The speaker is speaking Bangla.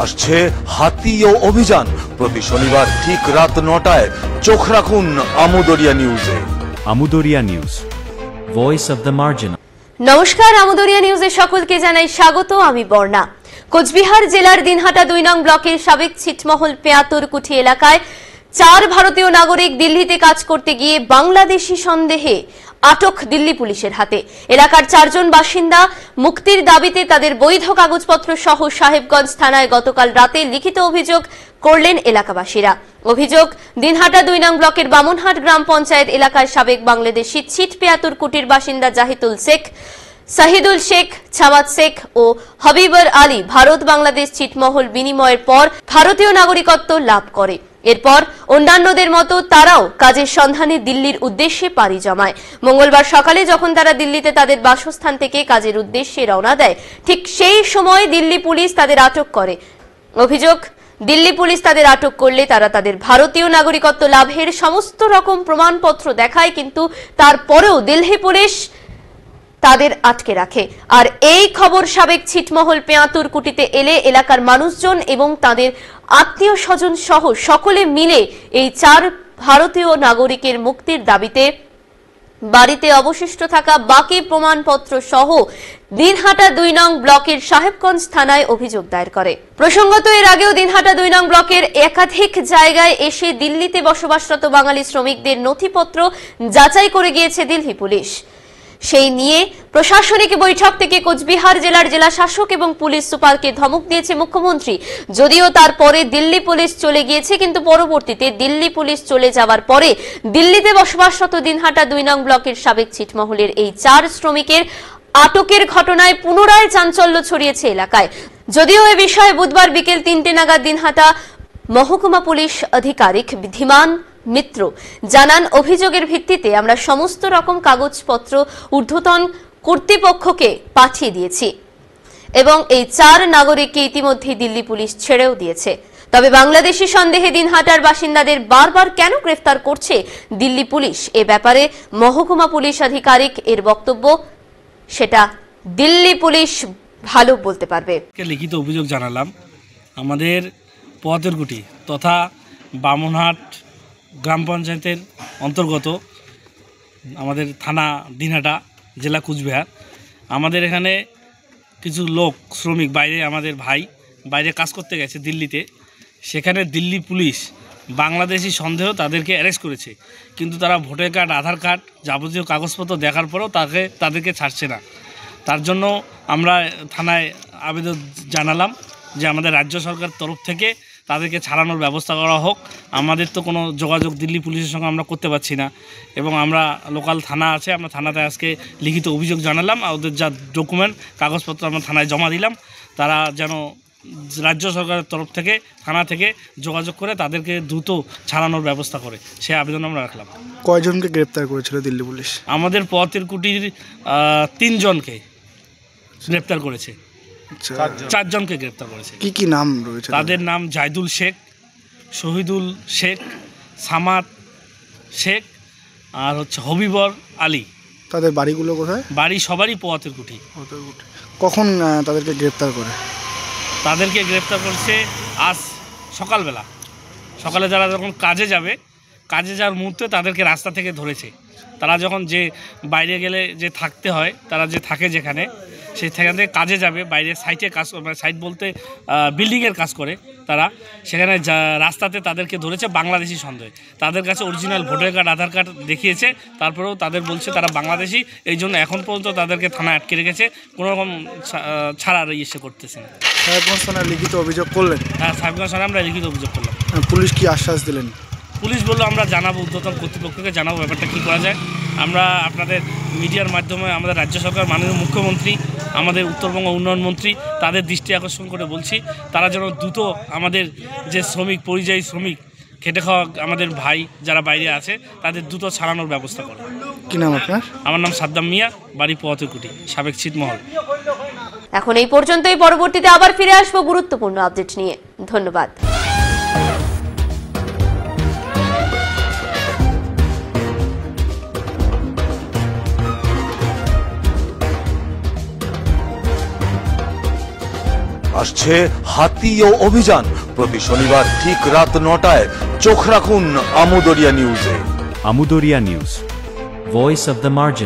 আসছে হাতি ও অভিযান। প্রতি শনিবার ঠিক রাত 9টায় চোখ রাখুন আমুদরিয়া নিউজে। Amudariya news, voice of the margin. নমস্কার, আমুদরিয়া নিউজে সকলকে জানাই স্বাগত। আমি বর্ণা। কোচবিহার জেলার দিনহাটা 2 নং ব্লকের সাবেক ছিটমহল পেয়াতুরকুঠি এলাকায় 4 ভারতীয় নাগরিক দিল্লিতে কাজ করতে গিয়ে বাংলাদেশি সন্দেহে আটক দিল্লি পুলিশের হাতে। এলাকার 4 জন বাসিন্দা মুক্তির দাবিতে তাদের বৈধ কাগজপত্র সহ সাহেবগঞ্জ থানায় গতকাল রাতে লিখিত অভিযোগ করলেন এলাকাবাসীরা। অভিযোগ, দিনহাটা 2 নং ব্লকের বামনহাট গ্রাম পঞ্চায়েত এলাকায় সাবেক বাংলাদেশি ছিট পেয়াতুরকুটির বাসিন্দা জাহিদুল শেখ, শাহিদুল শেখ, ছামাদ শেখ ও হাবিবর আলী ভারত বাংলাদেশ ছিটমহল বিনিময়ের পর ভারতীয় নাগরিকত্ব লাভ করে। এরপর অন্যান্যদের মতো তারাও কাজের সন্ধানে দিল্লির উদ্দেশ্যে পাড়ি জমায়। মঙ্গলবার সকালে যখন তারা দিল্লিতে তাদের বাসস্থান থেকে কাজের উদ্দেশ্যে রওনা দেয়, ঠিক সেই সময় দিল্লি পুলিশ তাদের আটক করে। অভিযোগ, দিল্লি পুলিশ তাদের আটক করলে তারা তাদের ভারতীয় নাগরিকত্ব লাভের সমস্ত রকম প্রমাণপত্র দেখায়, কিন্তু তারপরেও দিল্লি পুলিশ তাদের আটকে রাখে। আর এই খবর সাবেক ছিটমহল পেয়াতুরকুটিতে এলে এলাকার মানুষজন এবং তাদের আত্মীয় স্বজন সহ সকলে মিলে এই 4 ভারতীয় নাগরিকের মুক্তির দাবিতে বাড়িতে অবশিষ্ট থাকা বাকি প্রমাণপত্র সহ দিনহাটা 2 নং ব্লকের সাহেবগঞ্জ থানায় অভিযোগ দায়ের করে। প্রসঙ্গত, এর আগেও দিনহাটা 2 নং ব্লকের একাধিক জায়গায় এসে দিল্লিতে বসবাসরত বাঙালি শ্রমিকদের নথিপত্র যাচাই করে গিয়েছে দিল্লি পুলিশ। সেই নিয়ে প্রশাসনিক বৈঠক থেকে কোচবিহার জেলার জেলা শাসক এবং পুলিশ সুপারকে ধমক দিয়েছে মুখ্যমন্ত্রী। যদিও তারপরে দিল্লি পুলিশ চলে গিয়েছে, কিন্তু পরবর্তীতে দিল্লি পুলিশ চলে যাওয়ার পরে দিল্লিতে বসবাসরত দিনহাটা 2 নং ব্লকের সাবেক ছিটমহলের এই 4 শ্রমিকের আটকের ঘটনায় পুনরায় চাঞ্চল্য ছড়িয়েছে এলাকায়। যদিও এ বিষয়ে বুধবার বিকেল 3টে নাগাদ দিনহাটা মহকুমা পুলিশ আধিকারিক ধীমান মিত্র জানান, অভিযোগের ভিত্তিতে আমরা সমস্ত রকম কাগজপত্র ঊর্ধ্বতন কর্তৃপক্ষকে পাঠিয়ে দিয়েছি এবং এই 4 নাগরিককে ইতিমধ্যে দিল্লি পুলিশ ছেড়েও দিয়েছে। তবে বাংলাদেশি সন্দেহে দিনহাটার বাসিন্দাদের বারবার কেন গ্রেফতার করছে দিল্লি পুলিশ, এ ব্যাপারে মহকুমা পুলিশ আধিকারিক এর বক্তব্য, সেটা দিল্লি পুলিশ ভালো বলতে পারবে। লিখিত অভিযোগ জানালাম আমাদের পেয়াতুরকুটি তথা বামনহাট গ্রাম পঞ্চায়েতের অন্তর্গত আমাদের থানা দিনহাটা, জেলা কুচবিহার। আমাদের এখানে কিছু লোক শ্রমিক বাইরে, আমাদের ভাই বাইরে কাজ করতে গেছে দিল্লিতে। সেখানে দিল্লি পুলিশ বাংলাদেশি সন্দেহ তাদেরকে অ্যারেস্ট করেছে, কিন্তু তারা ভোটার কার্ড, আধার কার্ড, যাবতীয় কাগজপত্র দেখার পরেও তাদেরকে ছাড়ছে না। তার জন্য আমরা থানায় আবেদন জানালাম যে আমাদের রাজ্য সরকার তরফ থেকে তাদেরকে ছাড়ানোর ব্যবস্থা করা হোক। আমাদের তো কোনো যোগাযোগ দিল্লি পুলিশের সঙ্গে আমরা করতে পারছি না, এবং আমরা লোকাল থানা আছে, আমরা থানাতে আজকে লিখিত অভিযোগ জানালাম। ওদের যা ডকুমেন্ট, কাগজপত্র আমরা থানায় জমা দিলাম। তারা যেন রাজ্য সরকারের তরফ থেকে, থানা থেকে যোগাযোগ করে তাদেরকে দ্রুত ছাড়ানোর ব্যবস্থা করে, সে আবেদন আমরা রাখলাম। কয়জনকে গ্রেপ্তার করেছিল দিল্লি পুলিশ? আমাদের পেয়াতুরকুটির 3 জনকে গ্রেপ্তার করেছে, 4 জনকে গ্রেপ্তার করেছে। কি কি নাম রয়েছে তাদের? নাম জাহিদুল শেখ, শহীদুল শেখ, ছামাদ শেখ আর হাবিবর আলী। তাদের বাড়িগুলো কোথায়? বাড়ি সবারই পেয়াতুরকুটি। কখন তাদেরকে গ্রেপ্তার করে? তাদেরকে গ্রেপ্তার করছে আজ সকালবেলা। সকালে যারা যখন কাজে যাওয়ার মুহূর্তে তাদেরকে রাস্তা থেকে ধরেছে। তারা যখন যে বাইরে গেলে যে থাকতে হয়, তারা যে থাকে যেখানে, সেখান থেকে কাজে যাবে, বাইরে সাইটে কাজ, সাইট বলতে বিল্ডিংয়ের কাজ করে তারা, সেখানে রাস্তাতে তাদেরকে ধরেছে বাংলাদেশি সন্দেহে। তাদের কাছে অরিজিনাল ভোটার কার্ড, আধার কার্ড দেখিয়েছে, তারপরেও তাদের বলছে তারা বাংলাদেশি। এই জন্য এখন পর্যন্ত তাদেরকে থানায় আটকে রেখেছে, কোনোরকম ছাড়ার ইয়ে করতেছে না। সাহেবগঞ্জ থানায় লিখিত অভিযোগ করলেন? হ্যাঁ, সাহেবগঞ্জ থানায় আমরা লিখিত অভিযোগ করলাম। পুলিশ কি আশ্বাস দিলেন? পুলিশ বললো আমরা জানাবো, ঊর্ধ্বতন কর্তৃপক্ষকে জানাবো ব্যাপারটা কী করা যায়। আমরা আপনাদের মিডিয়ার মাধ্যমে আমাদের রাজ্য সরকার, মাননীয় মুখ্যমন্ত্রী, আমাদের উত্তরবঙ্গ উন্নয়ন মন্ত্রী, তাদের দৃষ্টি আকর্ষণ করে বলছি তারা যেন দ্রুত আমাদের যে শ্রমিক, পরিযায়ী শ্রমিক, খেটে খাওয়া আমাদের ভাই যারা বাইরে আছে, তাদের দ্রুত ছাড়ানোর ব্যবস্থা করে। কি নাম আপনার? আমার নাম সাদ্দাম মিয়া, বাড়ি পেয়াতুরকুটি, সাবেক ছিটমহল। এখন এই পর্যন্তই, পরবর্তীতে আবার ফিরে আসবো গুরুত্বপূর্ণ আপডেট নিয়ে। ধন্যবাদ। আসছে হাতি ও অভিযান প্রতি শনিবার ঠিক রাত 9টায় চোখ রাখুন আমুদরিয়া নিউজে। Amudoria News. Voice of the margin.